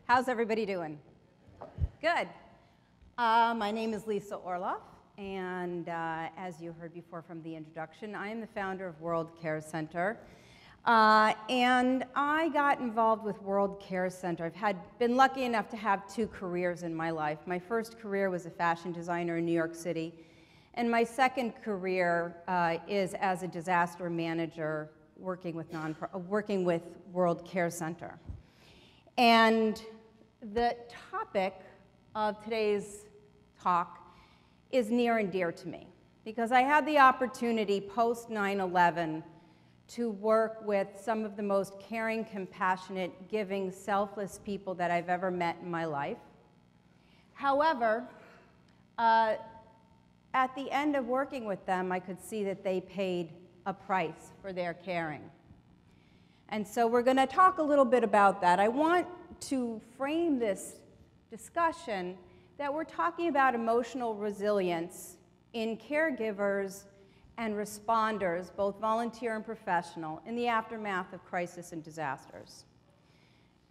How's everybody doing? Good. My name is Lisa Orloff, and as you heard before from the introduction, I am the founder of World Care Center. And I got involved with World Care Center. I've been lucky enough to have two careers in my life. My first career was a fashion designer in New York City, and my second career is as a disaster manager working with World Care Center. And the topic of today's talk is near and dear to me because I had the opportunity post 9/11 to work with some of the most caring, compassionate, giving, selfless people that I've ever met in my life. However, at the end of working with them, I could see that they paid a price for their caring. And so we're going to talk a little bit about that. I want to frame this discussion that we're talking about emotional resilience in caregivers and responders, both volunteer and professional, in the aftermath of crisis and disasters.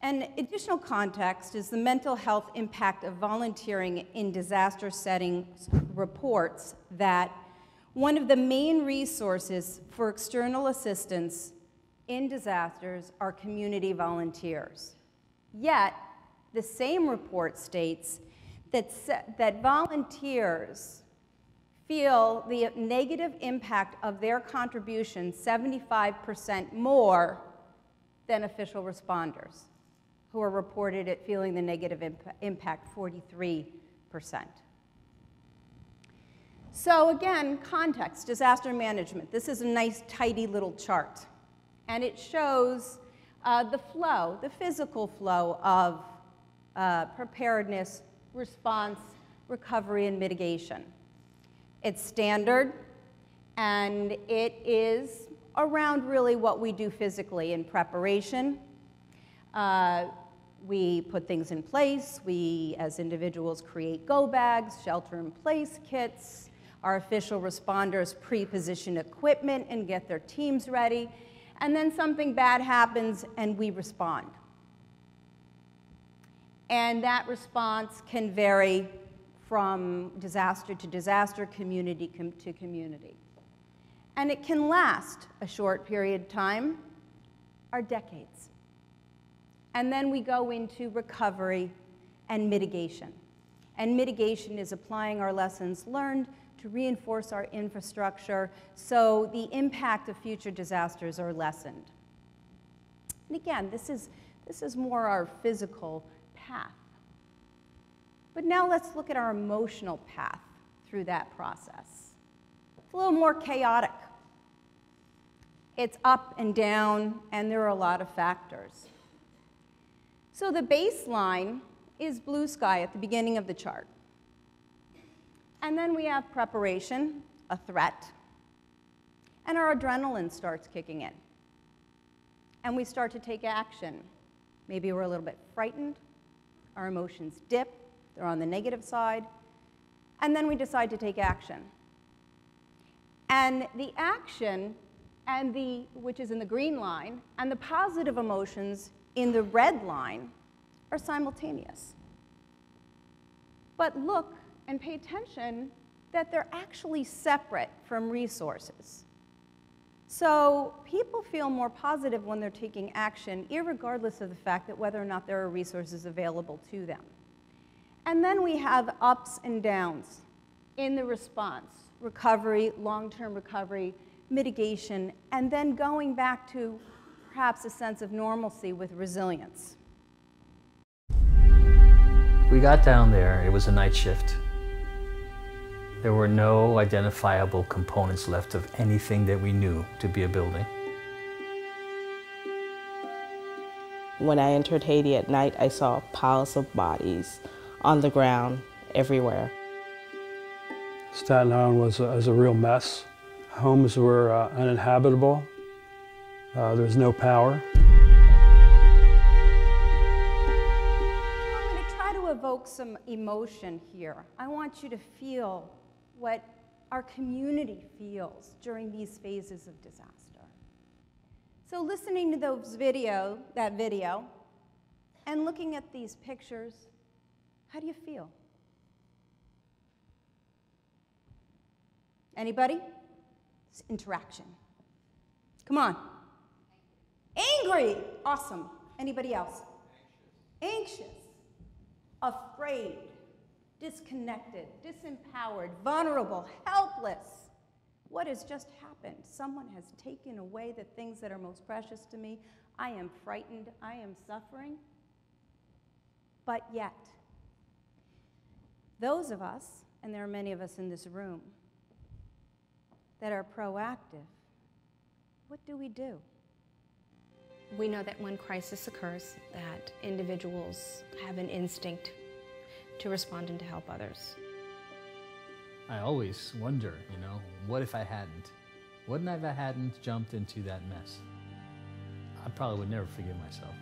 An additional context is the mental health impact of volunteering in disaster settings reports that one of the main resources for external assistance in disasters are community volunteers. Yet, the same report states that volunteers feel the negative impact of their contribution 75% more than official responders, who are reported at feeling the negative impact 43%. So again, context, disaster management. This is a nice, tidy little chart. And it shows the flow, the physical flow of preparedness, response, recovery, and mitigation. It's standard, and it is around really what we do physically in preparation. We put things in place. We, as individuals, create go bags, shelter-in-place kits. Our official responders pre-position equipment and get their teams ready. And then something bad happens, and we respond. And that response can vary from disaster to disaster, community to community. And it can last a short period of time, or decades. And then we go into recovery and mitigation. And mitigation is applying our lessons learned to reinforce our infrastructure so the impact of future disasters are lessened. And again, this is more our physical path. But now let's look at our emotional path through that process. It's a little more chaotic. It's up and down, and there are a lot of factors. So the baseline is blue sky at the beginning of the chart. And then we have preparation, a threat, and our adrenaline starts kicking in. And we start to take action. Maybe we're a little bit frightened, our emotions dip, they're on the negative side, and then we decide to take action. And the action, which is in the green line, and the positive emotions in the red line are simultaneous. But look and pay attention that they're actually separate from resources. So people feel more positive when they're taking action, irregardless of the fact that whether or not there are resources available to them. And then we have ups and downs in the response, recovery, long-term recovery, mitigation, and then going back to perhaps a sense of normalcy with resilience. We got down there, it was a night shift. There were no identifiable components left of anything that we knew to be a building. When I entered Haiti at night, I saw piles of bodies on the ground everywhere. Staten Island was a real mess. Homes were uninhabitable. There was no power. I'm going to try to evoke some emotion here. I want you to feel what our community feels during these phases of disaster. So listening to that video, And looking at these pictures, how do you feel? Anybody? It's interaction. Come on. Angry. Awesome. Anybody else? Anxious. Afraid. Disconnected. Disempowered. Vulnerable. Helpless. What has just happened? Someone has taken away the things that are most precious to me. I am frightened. I am suffering. But yet, those of us, and there are many of us in this room, that are proactive, what do? We know that when crisis occurs, that individuals have an instinct to respond and to help others. I always wonder, what if I hadn't? Wouldn't if I hadn't jumped into that mess? I probably would never forgive myself.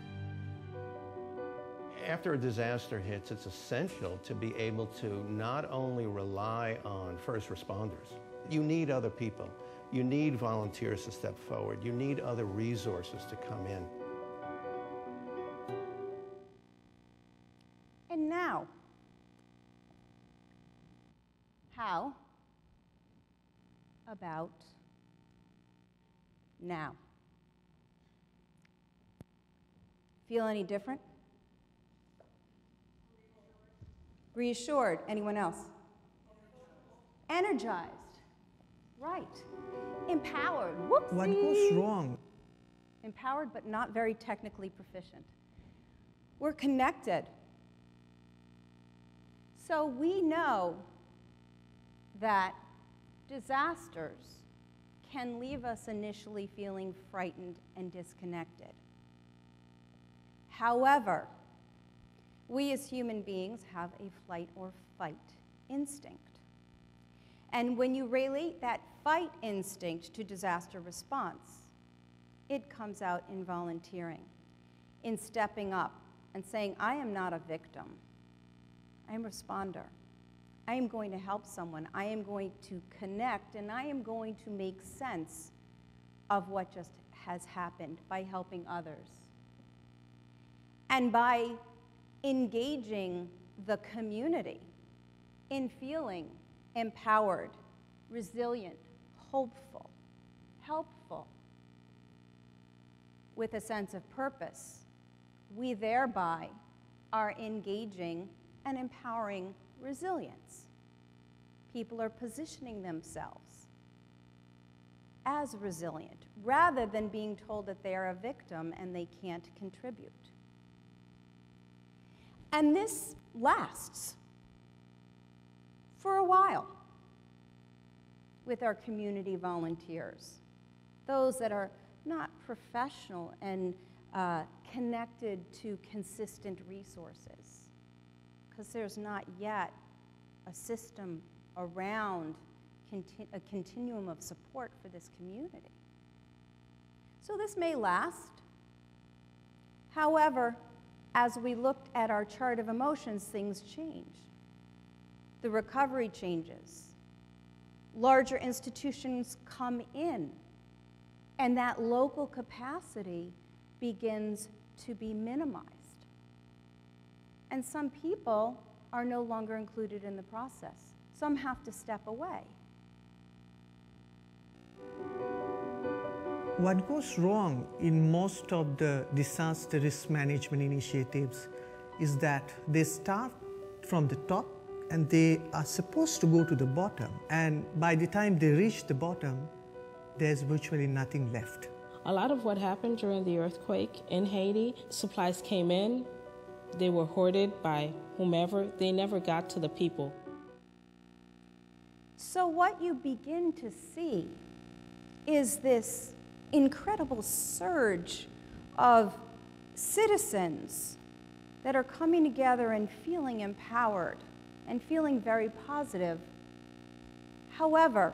After a disaster hits, it's essential to be able to not only rely on first responders. You need other people. You need volunteers to step forward. You need other resources to come in. And now, how about now? Feel any different? Reassured. Anyone else? Energized. Right. Empowered. Whoopsie. What goes wrong? Empowered but not very technically proficient. We're connected. So we know that disasters can leave us initially feeling frightened and disconnected. However, we as human beings have a flight or fight instinct. And when you relate that fight instinct to disaster response, it comes out in volunteering, in stepping up and saying, I am not a victim. I am a responder. I am going to help someone. I am going to connect, and I am going to make sense of what just has happened by helping others. And by engaging the community in feeling empowered, resilient, hopeful, helpful, with a sense of purpose, we thereby are engaging and empowering resilience. People are positioning themselves as resilient rather than being told that they are a victim and they can't contribute. And this lasts for a while with our community volunteers, those that are not professional and connected to consistent resources, because there's not yet a system around a continuum of support for this community. So this may last. However, as we looked at our chart of emotions, things change. The recovery changes. Larger institutions come in, and that local capacity begins to be minimized. And some people are no longer included in the process. Some have to step away. What goes wrong in most of the disaster risk management initiatives is that they start from the top and they are supposed to go to the bottom. And by the time they reach the bottom, there's virtually nothing left. A lot of what happened during the earthquake in Haiti, supplies came in, they were hoarded by whomever, they never got to the people. So what you begin to see is this incredible surge of citizens that are coming together and feeling empowered and feeling very positive. However,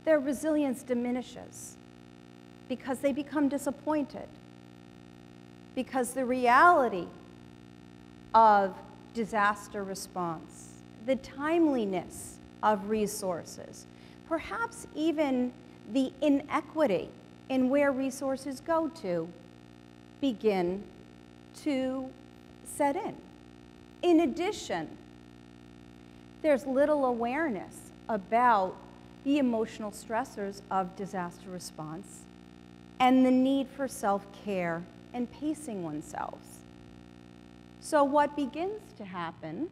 their resilience diminishes because they become disappointed, because the reality of disaster response, the timeliness of resources, perhaps even the inequity in where resources go to, begin to set in. In addition, there's little awareness about the emotional stressors of disaster response and the need for self-care and pacing oneself. So what begins to happen,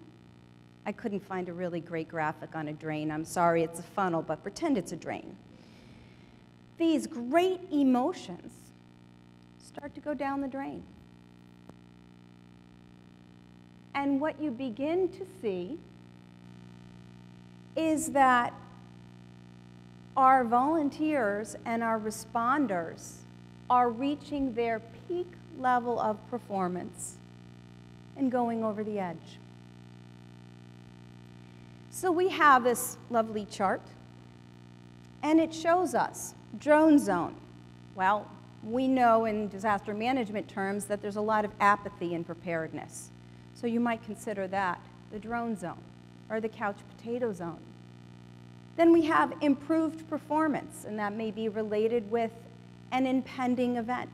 I couldn't find a really great graphic on a drain. I'm sorry, it's a funnel, but pretend it's a drain. These great emotions start to go down the drain. And what you begin to see is that our volunteers and our responders are reaching their peak level of performance and going over the edge. So we have this lovely chart, and it shows us drone zone. Well, we know in disaster management terms that there's a lot of apathy in preparedness. So you might consider that the drone zone or the couch potato zone. Then we have improved performance, and that may be related with an impending event,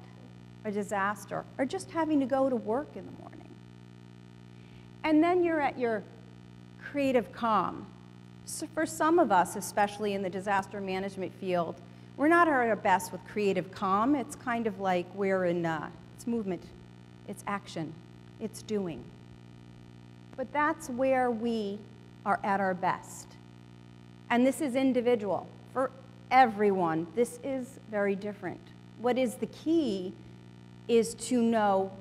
a disaster, or just having to go to work in the morning. And then you're at your creative calm. So for some of us, especially in the disaster management field, we're not at our best with creative calm. It's kind of like we're in, it's movement, it's action, it's doing. But that's where we are at our best. And this is individual. For everyone, this is very different. What is the key is to know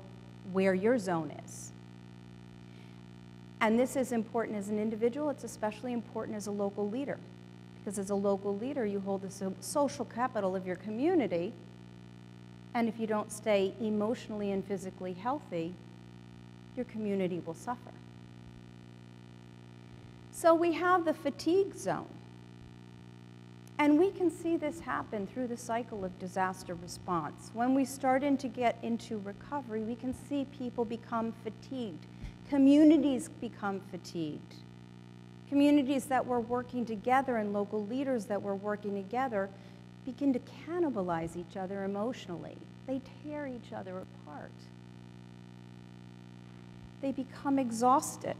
where your zone is. And this is important as an individual. It's especially important as a local leader. Because as a local leader, you hold the social capital of your community. And if you don't stay emotionally and physically healthy, your community will suffer. So we have the fatigue zone. And we can see this happen through the cycle of disaster response. When we start to get into recovery, we can see people become fatigued. Communities become fatigued. Communities that were working together and local leaders that were working together begin to cannibalize each other emotionally. They tear each other apart. They become exhausted,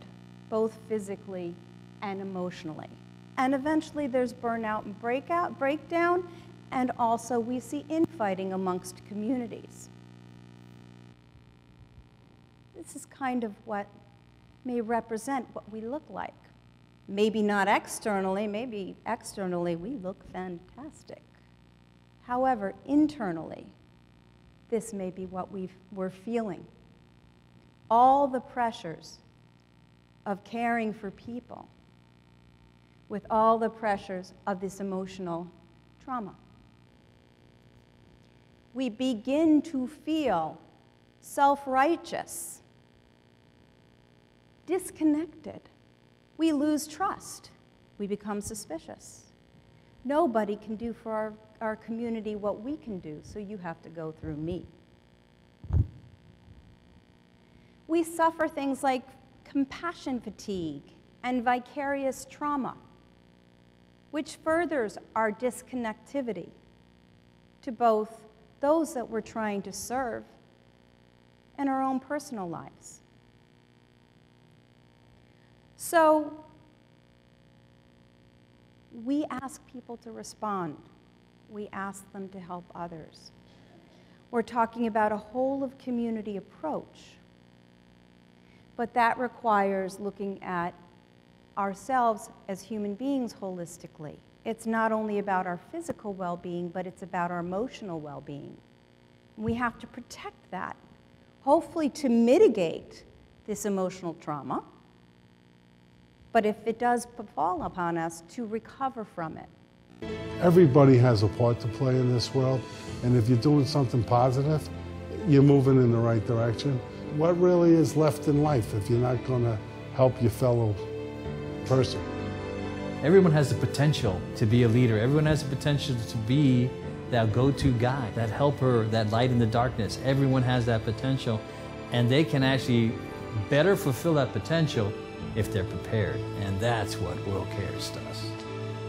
both physically and emotionally. And eventually there's burnout and breakdown, and also we see infighting amongst communities. This is kind of what may represent what we look like. Maybe not externally, maybe externally we look fantastic. However, internally, this may be what we're feeling. All the pressures of caring for people with all the pressures of this emotional trauma. We begin to feel self-righteous, disconnected. We lose trust. We become suspicious. Nobody can do for our community what we can do, so you have to go through me. We suffer things like compassion fatigue and vicarious trauma, which furthers our disconnectivity to both those that we're trying to serve and our own personal lives. So we ask people to respond. We ask them to help others. We're talking about a whole of community approach, but that requires looking at ourselves as human beings holistically. It's not only about our physical well-being, but it's about our emotional well-being. We have to protect that, hopefully to mitigate this emotional trauma, but if it does fall upon us, to recover from it. Everybody has a part to play in this world, and if you're doing something positive, you're moving in the right direction. What really is left in life if you're not going to help your fellow person? Everyone has the potential to be a leader. Everyone has the potential to be that go-to guy, that helper, that light in the darkness. Everyone has that potential, and they can actually better fulfill that potential if they're prepared. And that's what World Cares does.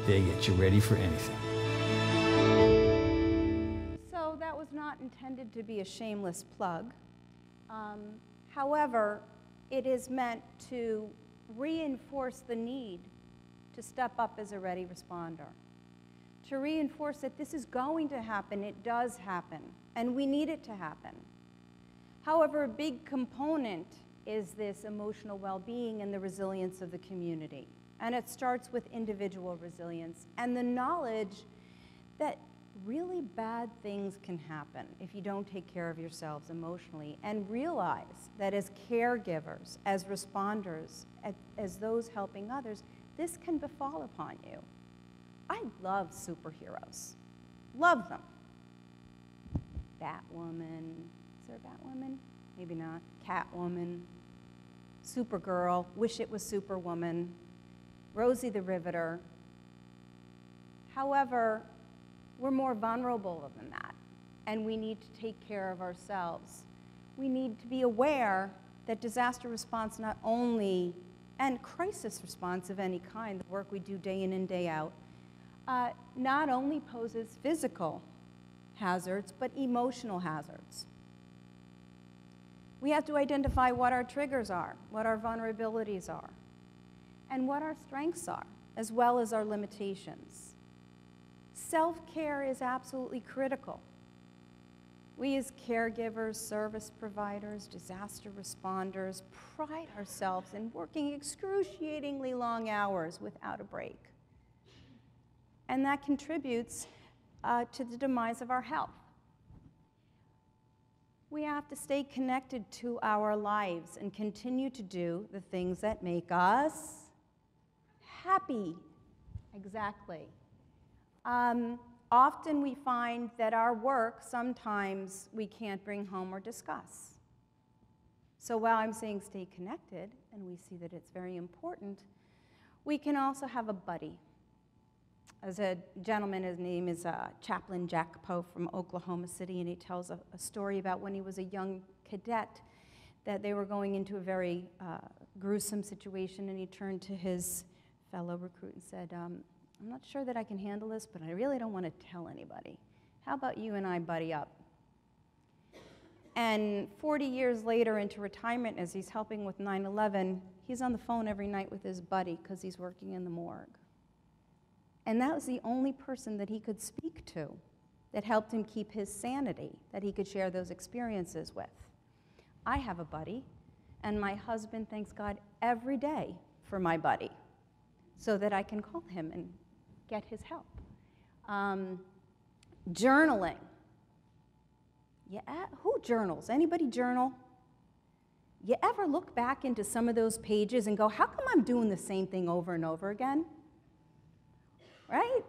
They get you ready for anything. So that was not intended to be a shameless plug. However, it is meant to reinforce the need to step up as a ready responder, to reinforce that this is going to happen, it does happen, and we need it to happen. However, a big component is this emotional well-being and the resilience of the community. And it starts with individual resilience and the knowledge that really bad things can happen if you don't take care of yourselves emotionally, and realize that as caregivers, as responders, as those helping others, this can befall upon you. I love superheroes. Love them. Batwoman. Is there a Batwoman? Maybe not. Catwoman. Supergirl. Wish it was Superwoman. Rosie the Riveter. However, we're more vulnerable than that, and we need to take care of ourselves. We need to be aware that disaster response not only, and crisis response of any kind, the work we do day in and day out, not only poses physical hazards, but emotional hazards. We have to identify what our triggers are, what our vulnerabilities are, and what our strengths are, as well as our limitations. Self-care is absolutely critical. We as caregivers, service providers, disaster responders pride ourselves in working excruciatingly long hours without a break. And that contributes to the demise of our health. We have to stay connected to our lives and continue to do the things that make us happy. Exactly. Often we find that our work, sometimes we can't bring home or discuss. So while I'm saying stay connected, and we see that it's very important, we can also have a buddy. As a gentleman, his name is Chaplain Jack Poe from Oklahoma City, and he tells a story about when he was a young cadet, that they were going into a very gruesome situation, and he turned to his fellow recruit and said, I'm not sure that I can handle this, but I really don't want to tell anybody. How about you and I buddy up? And 40 years later into retirement, as he's helping with 9/11, he's on the phone every night with his buddy because he's working in the morgue. And that was the only person that he could speak to that helped him keep his sanity, that he could share those experiences with. I have a buddy, and my husband thanks God every day for my buddy so that I can call him and get his help. Journaling. Yeah, who journals? Anybody journal? You ever look back into some of those pages and go, how come I'm doing the same thing over and over again? Right?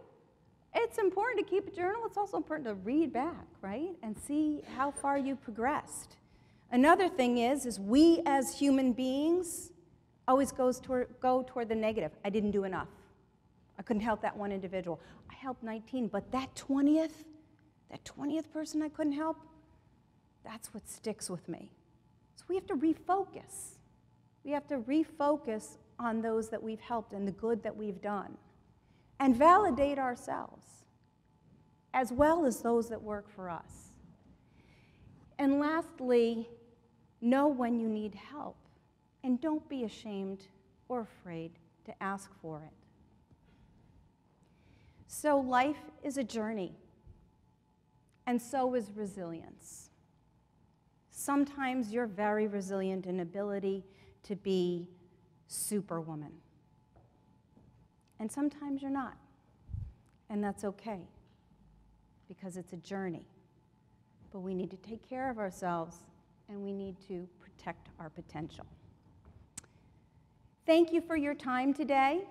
It's important to keep a journal. It's also important to read back, right? And see how far you progressed. Another thing is we as human beings always go toward the negative. I didn't do enough. I couldn't help that one individual. I helped 19, but that 20th person I couldn't help, that's what sticks with me. So we have to refocus. We have to refocus on those that we've helped and the good that we've done, and validate ourselves, as well as those that work for us. And lastly, know when you need help, and don't be ashamed or afraid to ask for it. So life is a journey, and so is resilience. Sometimes you're very resilient in ability to be superwoman. And sometimes you're not. And that's okay, because it's a journey. But we need to take care of ourselves, and we need to protect our potential. Thank you for your time today.